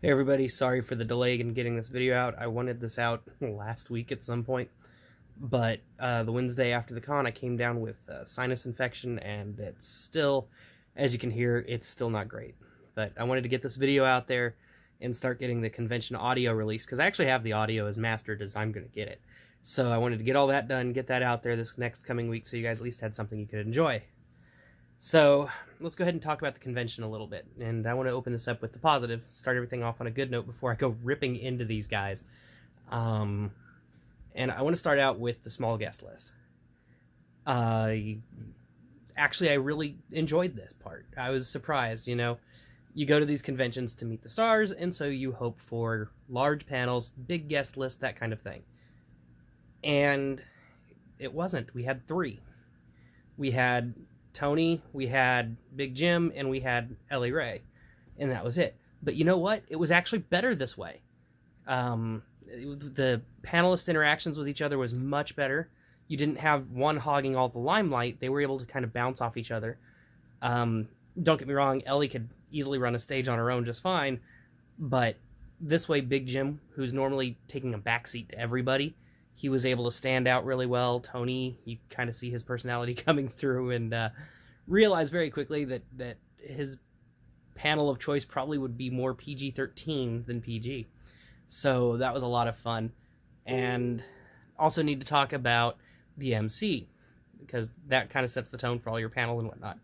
Hey everybody, sorry for the delay in getting this video out. I wanted this out last week at some point, but the Wednesday after the con I came down with sinus infection, and it's still, as you can hear, it's still not great. But I wanted to get this video out there and start getting the convention audio released, because I actually have the audio as mastered as I'm going to get it. So I wanted to get all that done, get that out there this next coming week, so you guys at least had something you could enjoy. So let's go ahead and talk about the convention a little bit. And I want to open this up with the positive, start everything off on a good note before I go ripping into these guys. And I want to start out with the small guest list. Actually, I really enjoyed this part. I was surprised, you go to these conventions to meet the stars, and so you hope for large panels, big guest list, that kind of thing. And it wasn't. We had 3. We had Tony, we had Big Jim, and we had Ellie Ray, and that was it. But you know what? It was actually better this way. The panelist interactions with each other was much better. You didn't have one hogging all the limelight. They were able to kind of bounce off each other. Don't get me wrong, Ellie could easily run a stage on her own just fine, but this way Big Jim, who's normally taking a backseat to everybody, he was able to stand out really well. Tony, you kind of see his personality coming through, and realize very quickly that his panel of choice probably would be more PG-13 than PG. So that was a lot of fun. And also need to talk about the MC, because that kind of sets the tone for all your panels and whatnot.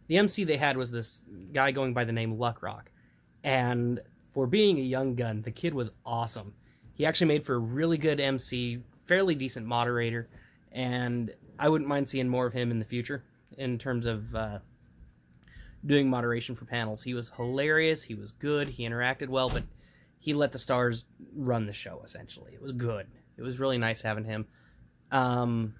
The MC they had was this guy going by the name Luckrock. And for being a young gun, the kid was awesome. He actually made for a really good MC, fairly decent moderator, and I wouldn't mind seeing more of him in the future in terms of doing moderation for panels. He was hilarious, he was good, he interacted well, but he let the stars run the show, essentially. It was good. It was really nice having him. And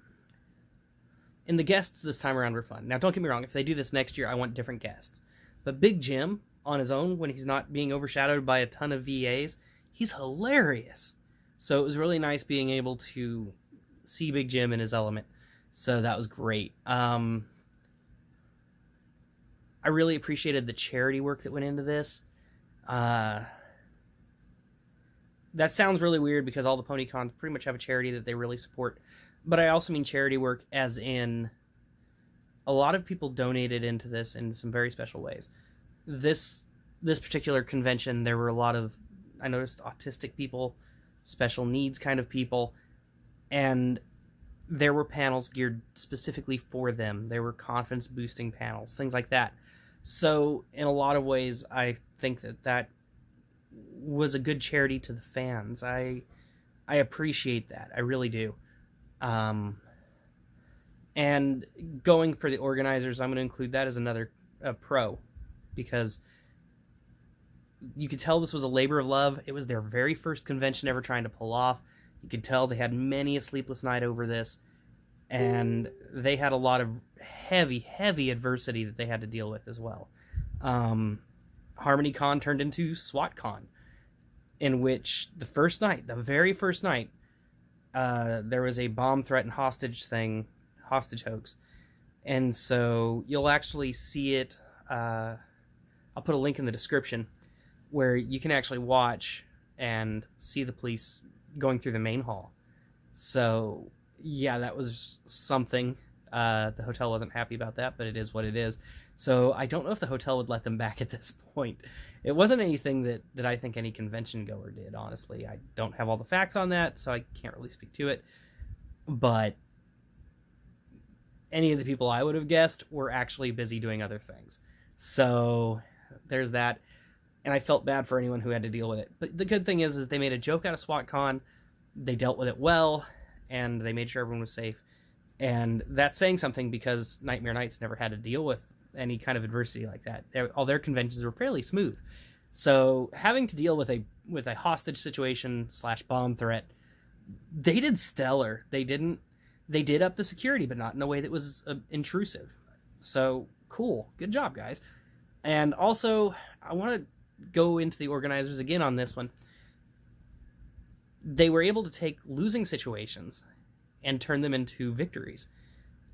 the guests this time around were fun. Now, don't get me wrong, if they do this next year, I want different guests. But Big Jim, on his own, when he's not being overshadowed by a ton of VAs, he's hilarious. So it was really nice being able to see Big Jim in his element. So that was great. I really appreciated the charity work that went into this. That sounds really weird because all the pony cons pretty much have a charity that they really support. But I also mean charity work as in a lot of people donated into this in some very special ways. This particular convention, there were a lot of, I noticed, autistic people, special needs kind of people, and there were panels geared specifically for them. There were confidence boosting panels, things like that. So in a lot of ways, I think that was a good charity to the fans. I appreciate that. I really do. And going for the organizers, I'm going to include that as another pro, because you could tell this was a labor of love. It was their very first convention ever trying to pull off. You could tell they had many a sleepless night over this, and they had a lot of heavy adversity that they had to deal with as well. Harmony Con turned into SWAT Con, in which the very first night, there was a bomb threat and hostage hoax. And so you'll actually see it. I'll put a link in the description where you can actually watch and see the police going through the main hall. So yeah, that was something. The hotel wasn't happy about that, but it is what it is. So I don't know if the hotel would let them back at this point. It wasn't anything that I think any convention goer did, honestly. I don't have all the facts on that, so I can't really speak to it. But any of the people I would have guessed were actually busy doing other things. So there's that. And I felt bad for anyone who had to deal with it. But the good thing is they made a joke out of SWATCon. They dealt with it well, and they made sure everyone was safe. And that's saying something, because Nightmare Nights never had to deal with any kind of adversity like that. All their conventions were fairly smooth. So having to deal with a hostage situation / bomb threat, they did stellar. They did up the security, but not in a way that was intrusive. So cool. Good job, guys. And also, I want to go into the organizers again on this one. They were able to take losing situations and turn them into victories.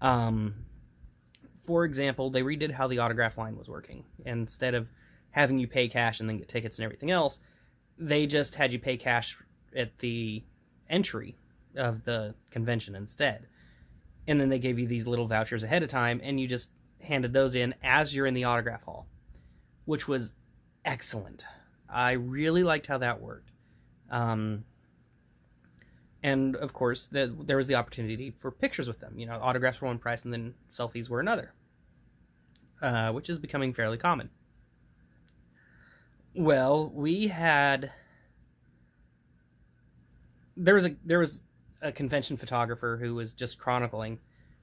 For example, they redid how the autograph line was working. Instead of having you pay cash and then get tickets and everything else, They just had you pay cash at the entry of the convention instead. And then they gave you these little vouchers ahead of time, and you just handed those in as you're in the autograph hall, which was excellent. I really liked how that worked. And of course, there was the opportunity for pictures with them. Autographs were one price, and then selfies were another, which is becoming fairly common. Well, there was a convention photographer who was just chronicling,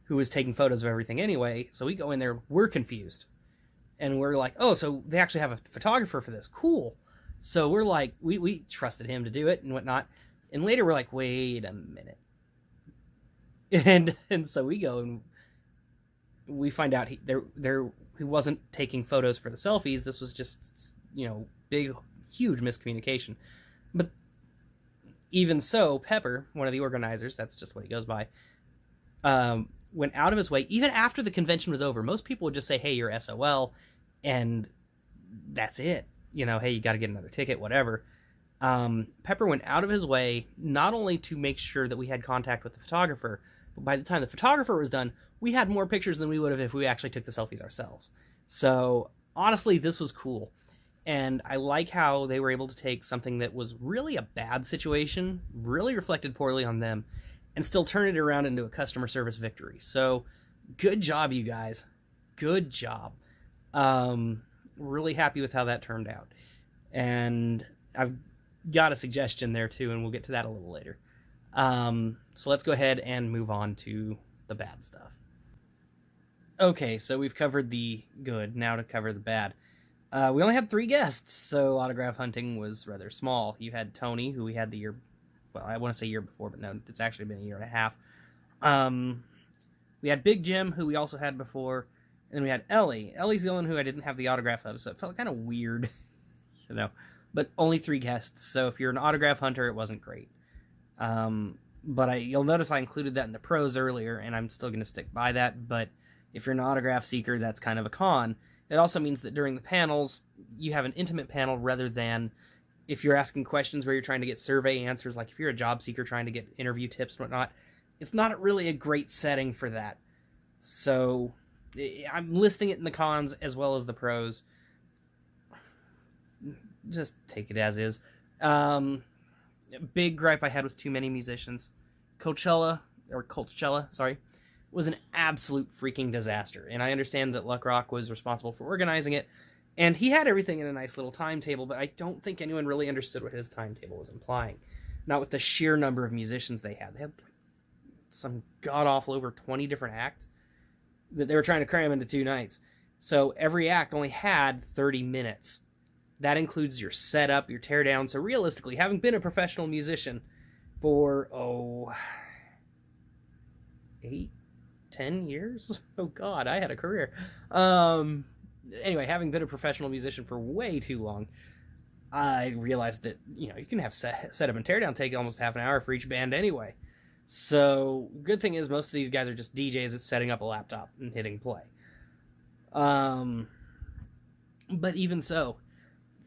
who was taking photos of everything anyway. So we go in there, we're confused, and we're like, oh, so they actually have a photographer for this, cool. So we're like, we trusted him to do it and whatnot. And later we're like, wait a minute. And so we go and we find out he wasn't taking photos for the selfies. This was just, big, huge miscommunication. But even so, Pepper, one of the organizers, that's just what he goes by, went out of his way, even after the convention was over. Most people would just say, hey, you're SOL, and that's it. Hey, you got to get another ticket, whatever. Pepper went out of his way not only to make sure that we had contact with the photographer, but by the time the photographer was done, we had more pictures than we would have if we actually took the selfies ourselves. So honestly, this was cool. And I like how they were able to take something that was really a bad situation, really reflected poorly on them, and still turn it around into a customer service victory. So good job, you guys. Good job. Really happy with how that turned out. And I've got a suggestion there too, and we'll get to that a little later. So let's go ahead and move on to the bad stuff. Okay, so we've covered the good, now to cover the bad. We only had 3 guests, so autograph hunting was rather small. You had Tony, who we had I want to say year before, but no, it's actually been a year and a half. We had Big Jim, who we also had before, and then we had Ellie. Ellie's the one who I didn't have the autograph of, so it felt kind of weird, but only 3 guests, so if you're an autograph hunter, it wasn't great. But you'll notice I included that in the pros earlier, and I'm still going to stick by that, but if you're an autograph seeker, that's kind of a con. It also means that during the panels, you have an intimate panel rather than if you're asking questions where you're trying to get survey answers, like if you're a job seeker trying to get interview tips and whatnot. It's not really a great setting for that. So I'm listing it in the cons as well as the pros. Just take it as is. Big gripe I had was too many musicians. Coachella, was an absolute freaking disaster. And I understand that Luck Rock was responsible for organizing it, and he had everything in a nice little timetable, but I don't think anyone really understood what his timetable was implying. Not with the sheer number of musicians they had. They had some god-awful over 20 different acts that they were trying to cram into 2 nights. So every act only had 30 minutes. That includes your setup, your teardown. So realistically, having been a professional musician for, 10 years? Oh god, I had a career. Anyway, having been a professional musician for way too long, I realized that, you can have setup and teardown take almost half an hour for each band anyway. So, good thing is most of these guys are just DJs that's setting up a laptop and hitting play. But even so,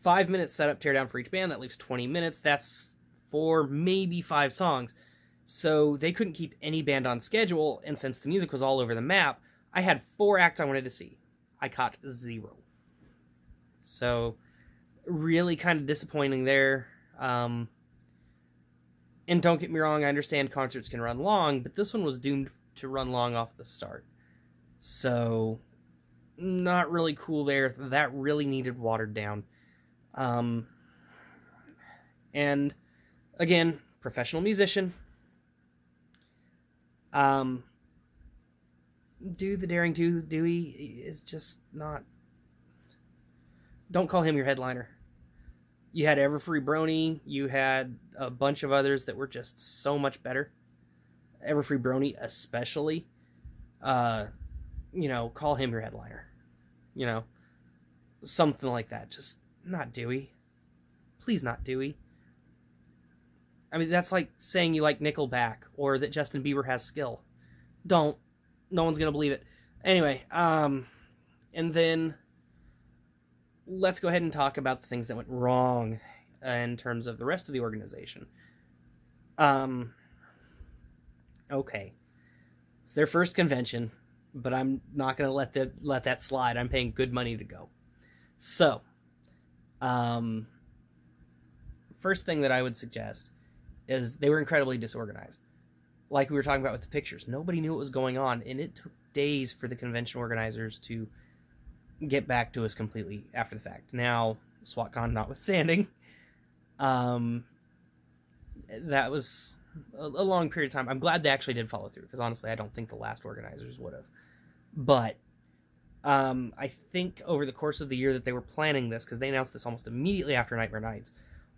5 minutes setup, teardown for each band, that leaves 20 minutes. That's 4, maybe 5 songs. So they couldn't keep any band on schedule, and since the music was all over the map, I had 4 acts I wanted to see. I caught 0. So, really kind of disappointing there. And don't get me wrong, I understand concerts can run long, but this one was doomed to run long off the start. So, not really cool there. That really needed watered down. And, again, professional musician. Do the Daring Dewey is just not... Don't call him your headliner. You had Everfree Brony, you had a bunch of others that were just so much better. Everfree Brony especially. Call him your headliner. Something like that. Just not Dewey. Please not Dewey. I mean, that's like saying you like Nickelback or that Justin Bieber has skill. Don't. No one's going to believe it. Anyway, and then let's go ahead and talk about the things that went wrong. in terms of the rest of the organization. Okay. It's their first convention, but I'm not going to let that slide. I'm paying good money to go. So, first thing that I would suggest is they were incredibly disorganized. Like we were talking about with the pictures, nobody knew what was going on, and it took days for the convention organizers to get back to us completely after the fact. Now, SWATCon notwithstanding, that was a long period of time. I'm glad they actually did follow through, because honestly, I don't think the last organizers would have. But I think over the course of the year that they were planning this, because they announced this almost immediately after Nightmare Nights,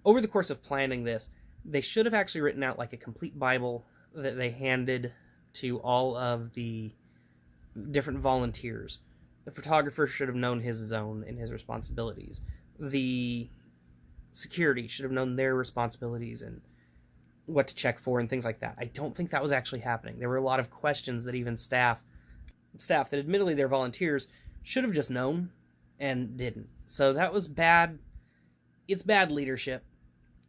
over the course of planning this, they should have actually written out like a complete Bible that they handed to all of the different volunteers. The photographer should have known his zone and his responsibilities. The security should have known their responsibilities and what to check for and things like that. I don't think that was actually happening. There were a lot of questions that even staff that admittedly they're volunteers should have just known and didn't. So that was bad. It's bad leadership.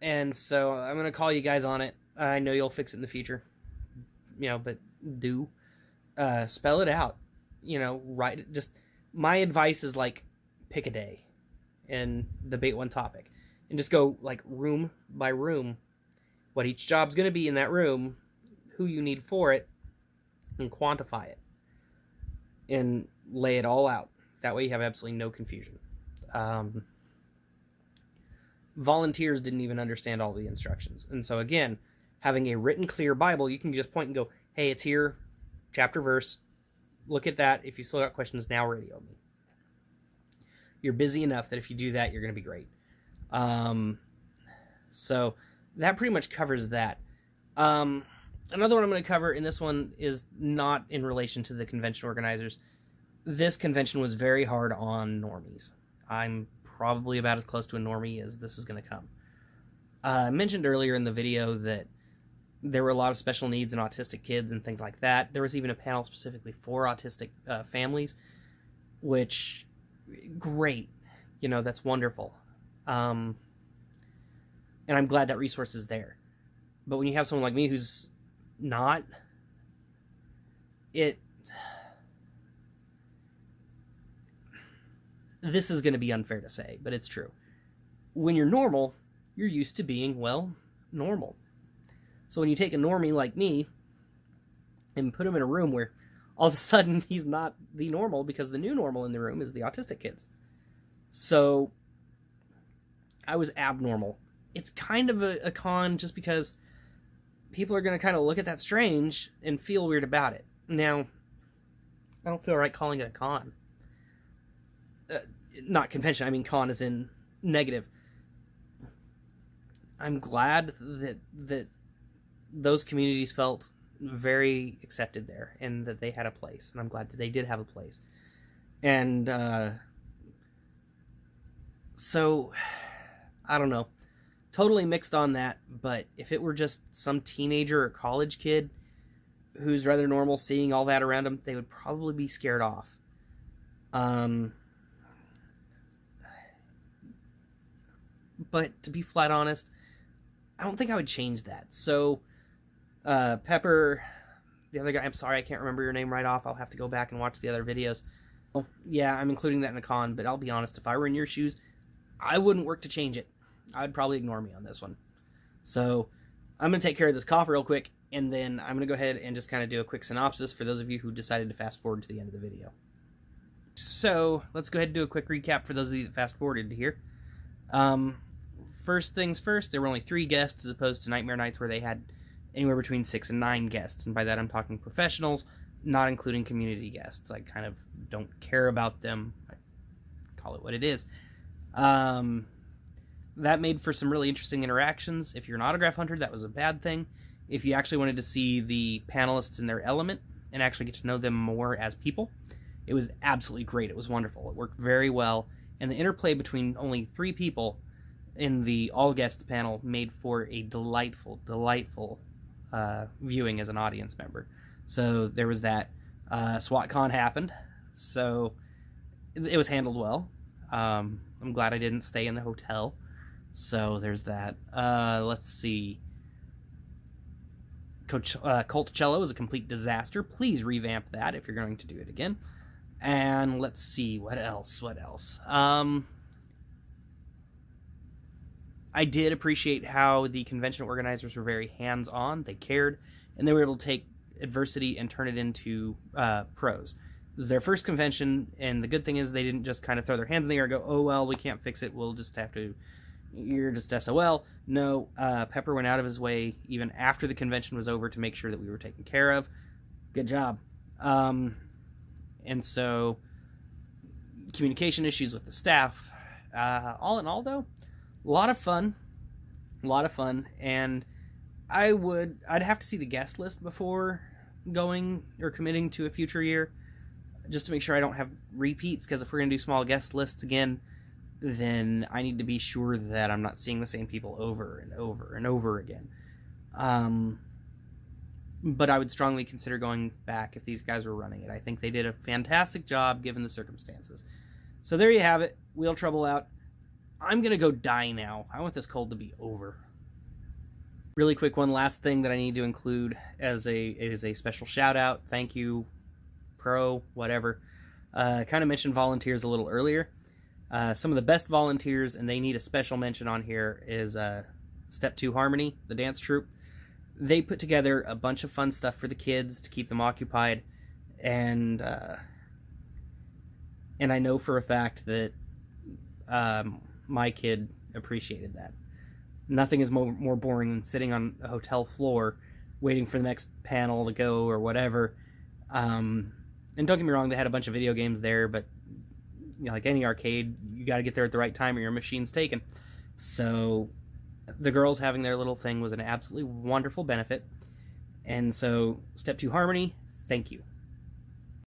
And so I'm going to call you guys on it. I know you'll fix it in the future. But do spell it out. Write it. Just my advice is like pick a day and debate one topic and just go like room by room what each job's going to be in that room, who you need for it, and quantify it and lay it all out. That way you have absolutely no confusion. Volunteers didn't even understand all the instructions. And so again, having a written clear Bible, you can just point and go, hey, it's here, chapter, verse. Look at that. If you still got questions, now radio me. You're busy enough that if you do that, you're going to be great. So that pretty much covers that. Another one I'm going to cover, and this one is not in relation to the convention organizers. This convention was very hard on normies. I'm probably about as close to a normie as this is going to come. I mentioned earlier in the video that there were a lot of special needs and autistic kids and things like that. There was even a panel specifically for autistic families, which, great. That's wonderful. And I'm glad that resource is there. But when you have someone like me who's not, this is going to be unfair to say, but it's true. When you're normal, you're used to being, normal. So when you take a normie like me and put him in a room where all of a sudden he's not the normal, because the new normal in the room is the autistic kids. So I was abnormal. It's kind of a con just because people are going to kind of look at that strange and feel weird about it. Now, I don't feel right calling it a con. Not convention, I mean con as in negative. I'm glad that those communities felt very accepted there and that they had a place. And I'm glad that they did have a place. And so, I don't know. Totally mixed on that, but if it were just some teenager or college kid who's rather normal seeing all that around them, they would probably be scared off. But to be flat honest, I don't think I would change that. So, Pepper, the other guy, I'm sorry, I can't remember your name right off. I'll have to go back and watch the other videos. Well, yeah, I'm including that in a con, but I'll be honest, if I were in your shoes, I wouldn't work to change it. I'd probably ignore me on this one. So, I'm going to take care of this cough real quick, and then I'm going to go ahead and just kind of do a quick synopsis for those of you who decided to fast forward to the end of the video. So, let's go ahead and do a quick recap for those of you that fast forwarded to here. First things first, there were only 3 guests as opposed to Nightmare Nights where they had anywhere between 6 and 9 guests. And by that I'm talking professionals, not including community guests. I kind of don't care about them. I call it what it is. That made for some really interesting interactions. If you're an autograph hunter, that was a bad thing. If you actually wanted to see the panelists in their element and actually get to know them more as people, it was absolutely great. It was wonderful. It worked very well. And the interplay between only 3 people in the all-guests panel made for a delightful viewing as an audience member. So there was that. SWATCon happened, so it was handled well. I'm glad I didn't stay in the hotel, So there's that. Let's see. Colticello is a complete disaster. Please revamp that if you're going to do it again. And let's see, what else? I did appreciate how the convention organizers were very hands-on. They cared, and they were able to take adversity and turn it into pros. It was their first convention, and the good thing is they didn't just kind of throw their hands in the air and go, oh, well, we can't fix it. We'll just have to, you're just SOL. No, Pepper went out of his way, even after the convention was over, to make sure that we were taken care of. Good job. And so, communication issues with the staff. All in all, though, a lot of fun, and I'd have to see the guest list before going or committing to a future year, just to make sure I don't have repeats, because if we're going to do small guest lists again, then I need to be sure that I'm not seeing the same people over and over and over again. But I would strongly consider going back if these guys were running it. I think they did a fantastic job given the circumstances. So there you have it. Wheel Trouble out. I'm going to go die now. I want this cold to be over. Really quick, one last thing that I need to include as a special shout out. Thank you, pro, whatever. Kind of mentioned volunteers a little earlier. Some of the best volunteers, and they need a special mention on here, is Step 2 Harmony, the dance troupe. They put together a bunch of fun stuff for the kids to keep them occupied, and I know for a fact that my kid appreciated that. Nothing is more boring than sitting on a hotel floor waiting for the next panel to go or whatever. And don't get me wrong, they had a bunch of video games there, but you know, like any arcade, you got to get there at the right time or your machine's taken. So the girls having their little thing was an absolutely wonderful benefit. And so, Step 2 Harmony, thank you.